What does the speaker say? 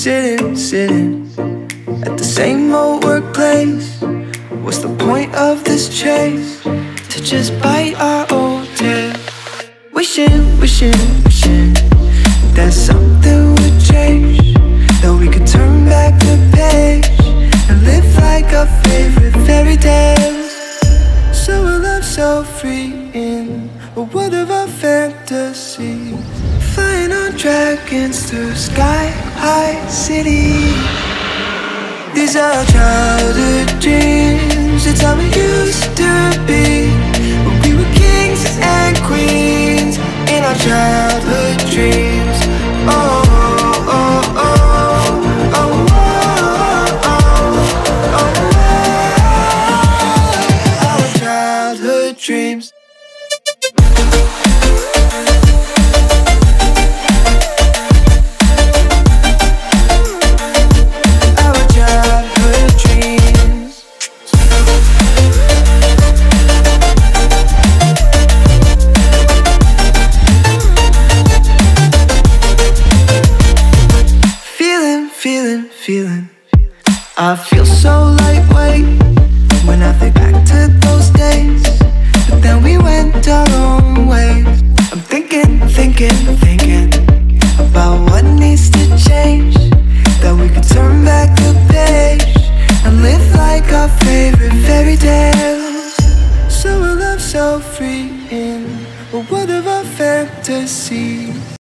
sitting at the same old workplace. What's the point of this chase? To just bite our old tail. Wishing that something would change, that we could turn back the page and live like our favorite fairy tales. So a love so free in a world of our fantasies, flying on dragons through sky-high cities. These are childhood dreams, it's how we used to be, when we were kings and queens in our childhood dreams. Oh, oh, oh, oh, oh, oh, oh, our childhood dreams. Feeling, I feel so lightweight when I think back to those days, but then we went our own ways. I'm thinking about what needs to change, that we could turn back the page and live like our favorite fairy tales. So a love so free in a world of our fantasy,